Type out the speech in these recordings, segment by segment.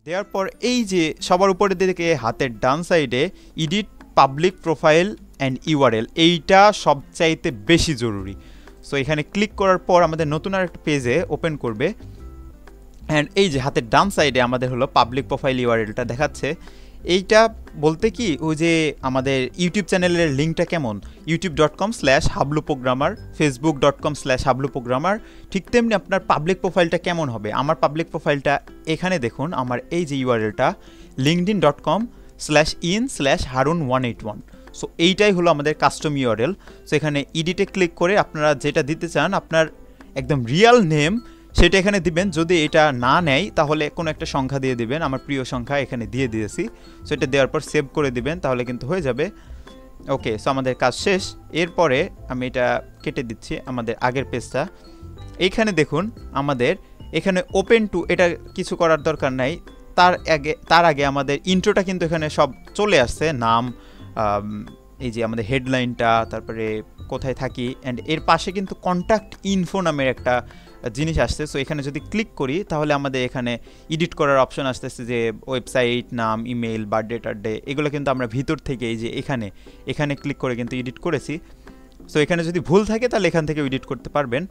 দেওয়ার পর এই যে সবার উপরে দিকে হাতের ডান সাইডে edit public profile and URL, এইটা সবচাইতে বেশি জরুরি। সো এখানে ক্লিক করার পর আমাদের নতুন আর একটা পেজে ওপেন করবে, অ্যান্ড এই যে হাতের ডান সাইডে আমাদের হলো পাবলিক প্রোফাইল ইউআরএলটা দেখাচ্ছে। এইটা বলতে কি ওই যে আমাদের ইউটিউব চ্যানেলের লিঙ্কটা কেমন, youtube.com/habluprogrammer, facebook.com/habluprogrammer, ঠিক তেমনি আপনার পাবলিক প্রোফাইলটা কেমন হবে। আমার পাবলিক প্রোফাইলটা এখানে দেখুন, আমার এই যে ইউআরএলটা linkedin.com/in/harun181। সো এইটাই হলো আমাদের কাস্টম ইউআরএল। সো এখানে এডিটে ক্লিক করে আপনারা যেটা দিতে চান, আপনার একদম রিয়েল নেম সেটা এখানে দিবেন। যদি এটা না নেয় তাহলে কোনো একটা সংখ্যা দিয়ে দিবেন, আমার প্রিয় সংখ্যা এখানে দিয়ে দিয়েছি। সো এটা দেওয়ার পর সেভ করে দিবেন, তাহলে কিন্তু হয়ে যাবে। ওকে, সো আমাদের কাজ শেষ। এরপরে আমি এটা কেটে দিচ্ছি আমাদের আগের পেজটা। এইখানে দেখুন আমাদের এখানে ওপেন টু, এটা কিছু করার দরকার নাই। তার আগে আমাদের ইন্ট্রোটা কিন্তু এখানে সব চলে আসছে, নাম, এই যে আমাদের হেডলাইনটা, তারপরে কোথায় থাকি, অ্যান্ড এর পাশে কিন্তু কন্ট্যাক্ট ইনফো নামের একটা জিনিস আসছে। সো এখানে যদি ক্লিক করি তাহলে আমাদের এখানে এডিট করার অপশন আসতেছে, যে ওয়েবসাইট নাম, ইমেল, বার্থডে টার্থডে, এগুলো কিন্তু আমরা ভিতর থেকে এই যে এখানে ক্লিক করে কিন্তু এডিট করেছি। সো এখানে যদি ভুল থাকে তাহলে এখান থেকে এডিট করতে পারবেন।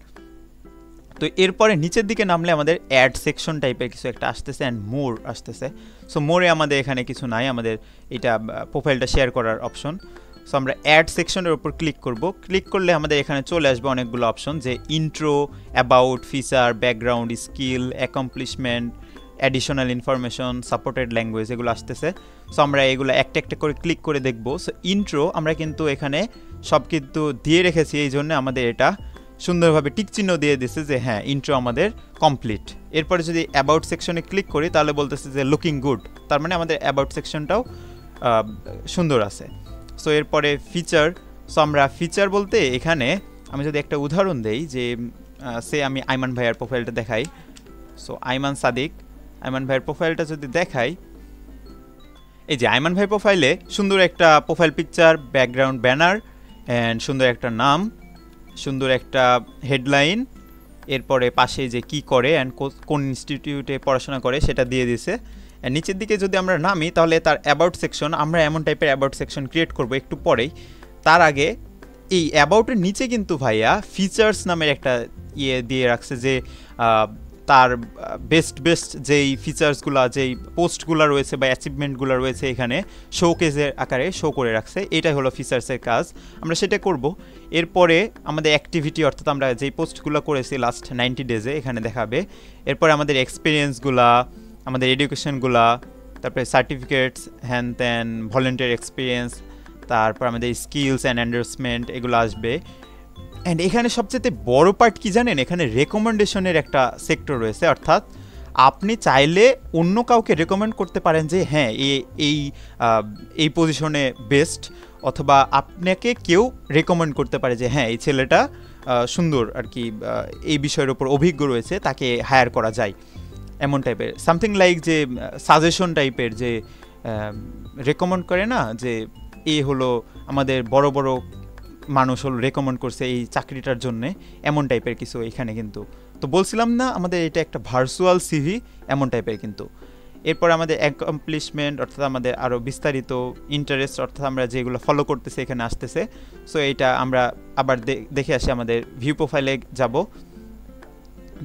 তো এরপরে নিচের দিকে নামলে আমাদের অ্যাড সেকশন টাইপের কিছু একটা আসতেছে, অ্যান্ড মোর আসতেছে। সো মোরে আমাদের এখানে কিছু নাই, আমাদের এটা প্রোফাইলটা শেয়ার করার অপশন। সো আমরা অ্যাড সেকশনের উপর ক্লিক করব। ক্লিক করলে আমাদের এখানে চলে আসবে অনেকগুলো অপশন, যে intro, about, feature, background, skill, accomplishment, additional information, supported language, এগুলো আসতেছে। সো আমরা এগুলো একটা একটা করে ক্লিক করে দেখব। সো ইন্ট্রো আমরা কিন্তু এখানে সব কিন্তু দিয়ে রেখেছি, এই জন্য আমাদের এটা সুন্দরভাবে টিক চিহ্ন দিয়ে দিচ্ছে যে হ্যাঁ, ইন্ট্রো আমাদের কমপ্লিট। এরপরে যদি অ্যাবাউট সেকশনে ক্লিক করি তাহলে বলতেছে যে লুকিং গুড, তার মানে আমাদের অ্যাবাউট সেকশনটাও সুন্দর আছে। সো এরপরে ফিচার। সো আমরা ফিচার বলতে এখানে আমি যদি একটা উদাহরণ দেই, যে আমি আইমান ভাইয়ের প্রোফাইলটা দেখাই। সো আইমান সাদিক, আইমান ভাইয়ের প্রোফাইলটা যদি দেখাই, এই যে আইমান ভাইয়ের প্রোফাইলে সুন্দর একটা profile picture, background banner, and সুন্দর একটা নাম, সুন্দর একটা হেডলাইন, এরপরে পাশে যে কি করে অ্যান্ড কোন ইনস্টিটিউটে পড়াশোনা করে সেটা দিয়ে দিছে। নিচের দিকে যদি আমরা নামি তাহলে তার অ্যাবাউট সেকশন, আমরা এমন টাইপের অ্যাবাউট সেকশন ক্রিয়েট করব একটু পরেই। তার আগে এই অ্যাবাউটের নিচে কিন্তু ভাইয়া ফিচার্স নামের একটা ইয়ে দিয়ে রাখছে, যে তার বেস্ট যেই ফিচার্সগুলো, যেই পোস্টগুলো রয়েছে বা অ্যাচিভমেন্টগুলো রয়েছে এখানে শোকেজের আকারে শো করে রাখছে। এটাই হলো ফিচার্সের কাজ, আমরা সেটা করব। এরপরে আমাদের অ্যাক্টিভিটি, অর্থাৎ আমরা যেই পোস্টগুলো করেছি লাস্ট 90 ডেজে এখানে দেখাবে। এরপরে আমাদের এক্সপিরিয়েন্সগুলা, আমাদের এডুকেশনগুলা, তারপরে সার্টিফিকেটস, হ্যান ত্যান, ভলেন্টিয়ার এক্সপিরিয়েন্স, তারপর আমাদের স্কিলস অ্যান্ড এন্ডোর্সমেন্ট, এগুলো আসবে। অ্যান্ড এখানে সবচেয়ে বড় পার্ট কি জানেন, এখানে রেকমেন্ডেশনের একটা সেক্টর রয়েছে, অর্থাৎ আপনি চাইলে অন্য কাউকে রেকমেন্ড করতে পারেন যে হ্যাঁ এই পজিশনে বেস্ট, অথবা আপনাকে কেউ রেকমেন্ড করতে পারে যে হ্যাঁ এই ছেলেটা সুন্দর আর কি, এই বিষয়ের উপর অভিজ্ঞ রয়েছে, তাকে হায়ার করা যায়, এমন টাইপের সামথিং লাইক, যে সাজেশন টাইপের, যে রেকমেন্ড করে না, যে এই হলো আমাদের বড় বড় মানুষ হলো রেকমেন্ড করছে এই চাকরিটার জন্যে, এমন টাইপের কিছু এখানে কিন্তু। তো বলছিলাম না আমাদের এটা একটা ভার্চুয়াল সিভি, এমন টাইপের কিন্তু। এরপর আমাদের অ্যাকমপ্লিশমেন্ট, অর্থাৎ আমাদের আরও বিস্তারিত ইন্টারেস্ট, অর্থাৎ আমরা যেগুলো ফলো করতেছি এখানে আসতেছে। সো এইটা আমরা আবার দেখে আসি, আমাদের ভিউ প্রোফাইলে যাব,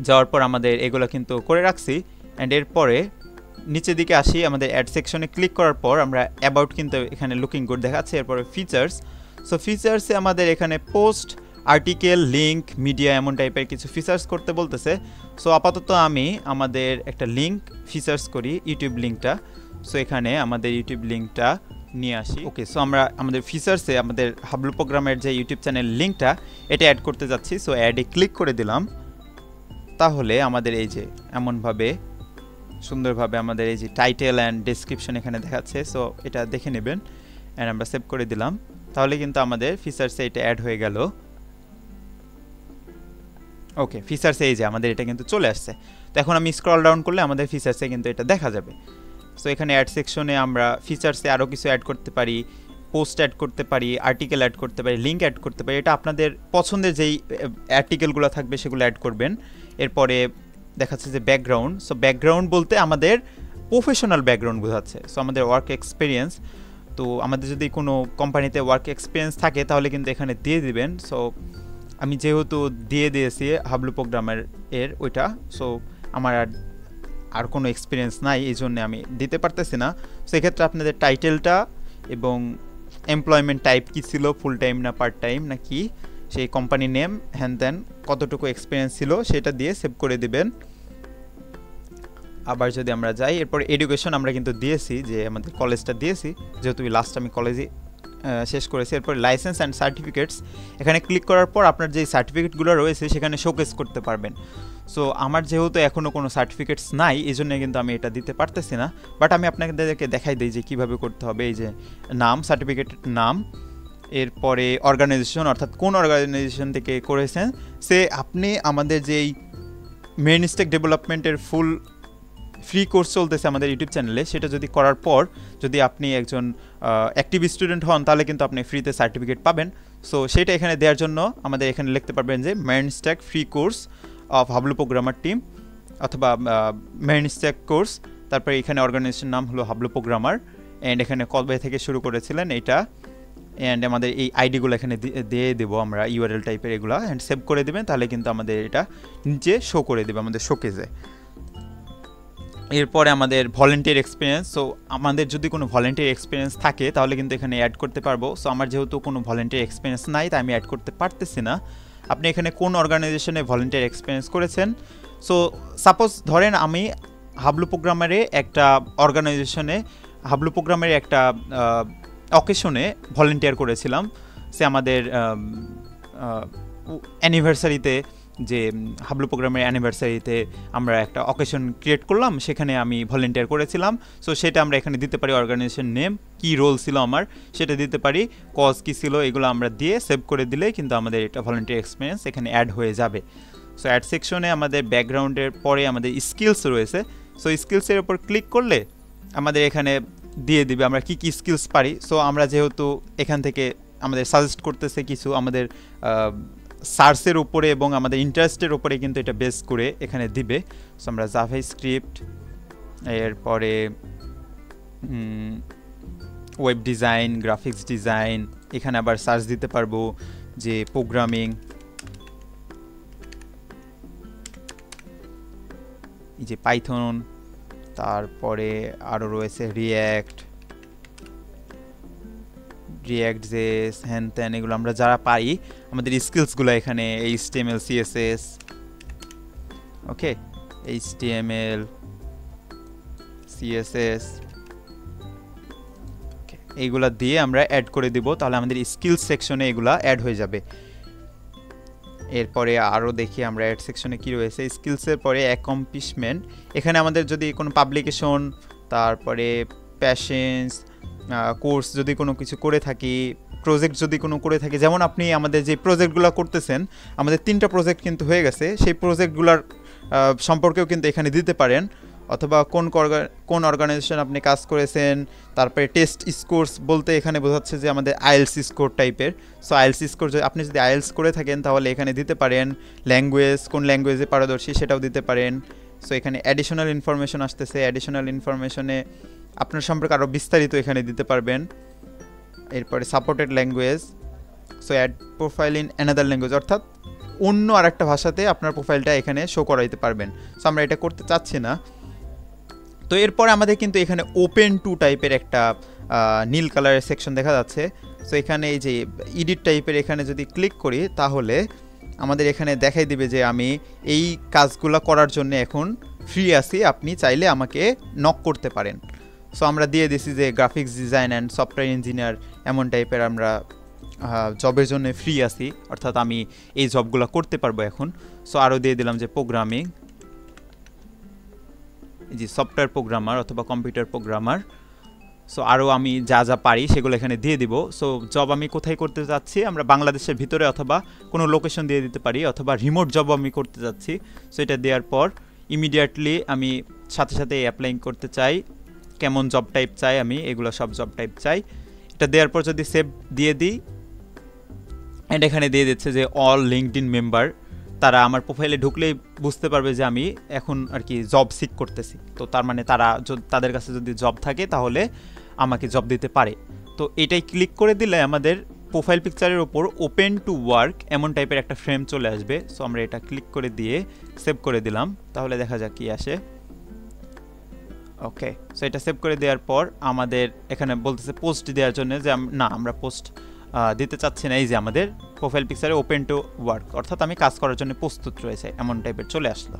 যাওয়ার পর আমাদের এগুলো কিন্তু করে রাখছি। অ্যান্ড এরপরে নিচের দিকে আসি, আমাদের অ্যাড সেকশনে ক্লিক করার পর আমরা অ্যাবাউট কিন্তু এখানে লুকিং গুড দেখাচ্ছে। এরপরে ফিচার্স। সো ফিচার্সে আমাদের এখানে পোস্ট, আর্টিকেল, লিঙ্ক, মিডিয়া, এমন টাইপের কিছু ফিচার্স করতে বলতেছে। সো আপাতত আমি আমাদের একটা লিঙ্ক ফিচার্স করি, ইউটিউব লিঙ্কটা। সো এখানে আমাদের ইউটিউব লিঙ্কটা নিয়ে আসি। ওকে, সো আমরা আমাদের ফিচার্সে আমাদের হাবলু প্রোগ্রামের যে ইউটিউব চ্যানেল লিঙ্কটা, এটা অ্যাড করতে যাচ্ছি। সো অ্যাডে ক্লিক করে দিলাম, তাহলে আমাদের এই যে এমনভাবে সুন্দরভাবে আমাদের এই যে টাইটেল অ্যান্ড ডেসক্রিপশন এখানে দেখাচ্ছে। সো এটা দেখে নেবেন, অ্যান্ড আমরা সেভ করে দিলাম, তাহলে কিন্তু আমাদের ফিচার্সে এটা অ্যাড হয়ে গেল। ওকে, ফিচার্সে এই যে আমাদের এটা কিন্তু চলে আসছে। তো এখন আমি স্ক্রল ডাউন করলে আমাদের ফিচার্সে কিন্তু এটা দেখা যাবে। সো এখানে অ্যাড সেকশনে আমরা ফিচার্সে আরও কিছু অ্যাড করতে পারি, পোস্ট অ্যাড করতে পারি, আর্টিকেল অ্যাড করতে পারি, লিঙ্ক অ্যাড করতে পারি। এটা আপনাদের পছন্দের যেই আর্টিকেলগুলো থাকবে সেগুলো অ্যাড করবেন। এরপরে দেখাচ্ছে যে ব্যাকগ্রাউন্ড। সো ব্যাকগ্রাউন্ড বলতে আমাদের প্রফেশনাল ব্যাকগ্রাউন্ড বোঝাচ্ছে। সো আমাদের ওয়ার্ক এক্সপিরিয়েন্স, তো আমাদের যদি কোনো কোম্পানিতে ওয়ার্ক এক্সপিরিয়েন্স থাকে তাহলে কিন্তু এখানে দিয়ে দিবেন। সো আমি যেহেতু দিয়ে দিয়েছি হাবলু প্রোগ্রামের ওইটা, সো আমার আর কোনো এক্সপিরিয়েন্স নাই, এই জন্য আমি দিতে পারতেছি না। সেক্ষেত্রে আপনাদের টাইটেলটা এবং এমপ্লয়মেন্ট টাইপ কী ছিল, ফুল টাইম না পার্ট টাইম না কি, সেই কোম্পানি নেম হ্যান ত্যান কতটুকু এক্সপিরিয়েন্স ছিল সেটা দিয়ে সেভ করে দিবেন। আবার যদি আমরা যাই, এরপর এডুকেশন আমরা কিন্তু দিয়েছি, যে আমাদের কলেজটা দিয়েছি, যেহেতু লাস্ট আমি কলেজে শেষ করেছি। এরপর লাইসেন্স অ্যান্ড সার্টিফিকেটস, এখানে ক্লিক করার পর আপনার যে সার্টিফিকেটগুলো রয়েছে সেখানে শোকেস করতে পারবেন। সো আমার যেহেতু এখনও কোনো সার্টিফিকেটস নাই, এই জন্য কিন্তু আমি এটা দিতে পারতেছি না, বাট আমি আপনাদেরকে দেখাই দিই যে কীভাবে করতে হবে। এই যে নাম, সার্টিফিকেটের নাম, এরপরে অর্গানাইজেশন, অর্থাৎ কোন অর্গানাইজেশন থেকে করেছেন সে, আপনি আমাদের যেই মের্ন স্ট্যাক ডেভেলপমেন্টের ফুল ফ্রি কোর্স চলতেছে আমাদের ইউটিউব চ্যানেলে, সেটা যদি করার পর যদি আপনি একজন অ্যাক্টিভ স্টুডেন্ট হন তাহলে কিন্তু আপনি ফ্রিতে সার্টিফিকেট পাবেন। সো সেটা এখানে দেওয়ার জন্য আমাদের এখানে লিখতে পারবেন যে MERN stack free course of Hablu programmer team, অথবা মের্ন স্ট্যাক কোর্স, তারপরে এখানে অর্গানাইজেশন নাম হলো হাবলু প্রোগ্রামার, অ্যান্ড এখানে কবে থেকে শুরু করেছিলেন এটা, অ্যান্ড আমাদের এই আইডিগুলো এখানে দিয়ে দেবো আমরা, ইউআরএল টাইপের এগুলো, অ্যান্ড সেভ করে দেবেন, তাহলে কিন্তু আমাদের এটা নিচে শো করে দেবে আমাদের শোকেজে। এরপরে আমাদের ভলেন্টিয়ার এক্সপিরিয়েন্স। সো আমাদের যদি কোনো ভলেন্টিয়ার এক্সপিরিয়েন্স থাকে তাহলে কিন্তু এখানে অ্যাড করতে পারবো। সো আমার যেহেতু কোনো ভলেন্টিয়ার এক্সপিরিয়েন্স নাই তাই আমি অ্যাড করতে পারতেছি না। আপনি এখানে কোন অর্গানাইজেশনে ভলেন্টিয়ার এক্সপিরিয়েন্স করেছেন। সো সাপোজ ধরেন আমি হাবলু প্রোগ্রামারে একটা অর্গানাইজেশনে, হাবলু প্রোগ্রামের একটা অকেশনে ভলেন্টিয়ার করেছিলাম। সে আমাদের অ্যানিভার্সারিতে, যে হাবলু প্রোগ্রামের অ্যানিভার্সারিতে আমরা একটা অকেশন ক্রিয়েট করলাম, সেখানে আমি ভলেন্টিয়ার করেছিলাম। সো সেটা আমরা এখানে দিতে পারি, অর্গানাইজেশন নেম, কী রোল ছিল আমার সেটা দিতে পারি, কজ কী ছিল, এগুলো আমরা দিয়ে সেভ করে দিলে কিন্তু আমাদের এটা ভলেন্টিয়ার এক্সপিরিয়েন্স এখানে অ্যাড হয়ে যাবে। সো অ্যাড সেকশনে আমাদের ব্যাকগ্রাউন্ডের পরে আমাদের স্কিলস রয়েছে। সো স্কিলসের উপর ক্লিক করলে আমাদের এখানে দিয়ে দিবে আমরা কী কী স্কিলস পারি। সো আমরা যেহেতু এখান থেকে আমাদের সাজেস্ট করতেছে কিছু, আমাদের সার্চের উপরে এবং আমাদের ইন্টারেস্টের উপরে কিন্তু এটা বেস করে এখানে দিবে। সো আমরা জাভাস্ক্রিপ্ট, এরপরে ওয়েব ডিজাইন, গ্রাফিক্স ডিজাইন, এখানে আবার সার্চ দিতে পারবো যে প্রোগ্রামিং, এই যে পাইথন, তারপরে আরও রয়েছে রিয়্যাক্ট, জেএস, হ্যান ত্যান, এগুলো আমরা যারা পাই আমাদের স্কিলসগুলো এখানে HTML CSS, ওকে, HTML CSS, এইগুলা দিয়ে আমরা অ্যাড করে দিব, তাহলে আমাদের স্কিলস সেকশনে এগুলা অ্যাড হয়ে যাবে। এরপরে আরও দেখি আমরা অ্যাড সেকশনে কী রয়েছে। স্কিলসের পরে অ্যাকমপ্লিশমেন্ট, এখানে আমাদের যদি কোনো পাবলিকেশন, তারপরে প্যাশেন্স, কোর্স যদি কোনো কিছু করে থাকি, প্রজেক্ট যদি কোনো করে থাকি, যেমন আপনি আমাদের যে প্রজেক্টগুলো করতেছেন, আমাদের 3টা প্রজেক্ট কিন্তু হয়ে গেছে, সেই প্রজেক্টগুলোর সম্পর্কেও কিন্তু এখানে দিতে পারেন, অথবা কোন অর্গানাইজেশন আপনি কাজ করেছেন। তারপরে টেস্ট স্কোরস বলতে এখানে বোঝাচ্ছে যে আমাদের আইএলস স্কোর টাইপের। সো আইএলস স্কোর আপনি যদি আইএলস করে থাকেন তাহলে এখানে দিতে পারেন। ল্যাঙ্গুয়েজ, কোন ল্যাঙ্গুয়েজে পারদর্শী সেটাও দিতে পারেন। সো এখানে অ্যাডিশনাল ইনফরমেশন আসতেছে, অ্যাডিশনাল ইনফরমেশনে আপনার সম্পর্কে আরও বিস্তারিত এখানে দিতে পারবেন। এরপরে supported language, so add profile in another language, অর্থাৎ অন্য আরেকটা ভাষাতে আপনার প্রোফাইলটা এখানে শো করাইতে পারবেন। সো আমরা এটা করতে চাচ্ছি না। তো এরপরে আমাদের কিন্তু এখানে ওপেন টু টাইপের একটা নীল কালারের সেকশন দেখা যাচ্ছে। সো এখানে এই যে এডিট টাইপের, এখানে যদি ক্লিক করি তাহলে আমাদের এখানে দেখাই দিবে যে আমি এই কাজগুলো করার জন্য এখন ফ্রি আছি, আপনি চাইলে আমাকে নক করতে পারেন। সো আমরা দিয়ে দিছি যে graphics design and software engineer, এমন টাইপের আমরা জবের জন্য ফ্রি আছি, অর্থাৎ আমি এই জবগুলো করতে পারবো এখন। সো আরও দিয়ে দিলাম যে প্রোগ্রামিং, এই যে সফটওয়্যার প্রোগ্রামার অথবা কম্পিউটার প্রোগ্রামার। সো আরও আমি যা যা পারি সেগুলো এখানে দিয়ে দিব। সো জব আমি কোথায় করতে যাচ্ছি, আমরা বাংলাদেশের ভিতরে অথবা কোনো লোকেশন দিয়ে দিতে পারি, অথবা রিমোট জব আমি করতে যাচ্ছি। সো এটা দেওয়ার পর ইমিডিয়েটলি আমি সাথে সাথে অ্যাপ্লাই করতে চাই, কেমন জব টাইপ চাই আমি, এগুলো সব জব টাইপ চাই। এটা দেওয়ার পর যদি সেভ দিয়ে দিই, অ্যান্ড এখানে দিয়ে দিচ্ছে যে অল লিঙ্কডইন মেম্বার, তারা আমার প্রোফাইলে ঢুকলেই বুঝতে পারবে যে আমি এখন আর কি জব সিক করতেছি। তো তার মানে তাদের কাছে যদি জব থাকে তাহলে আমাকে জব দিতে পারে। তো এটাই ক্লিক করে দিলে আমাদের প্রোফাইল পিকচারের ওপর ওপেন টু ওয়ার্ক এমন টাইপের একটা ফ্রেম চলে আসবে। সো আমরা এটা ক্লিক করে দিয়ে সেভ করে দিলাম, তাহলে দেখা যাক কি আসে। ওকে, সো এটা সেভ করে দেওয়ার পর আমাদের এখানে বলতেছে পোস্ট দেওয়ার জন্য যে না, আমরা পোস্ট দিতে চাচ্ছি না। এই যে আমাদের প্রোফাইল পিকচারে ওপেন টু ওয়ার্ক, অর্থাৎ আমি কাজ করার জন্য প্রস্তুত রয়েছে এমন টাইপের চলে আসলো।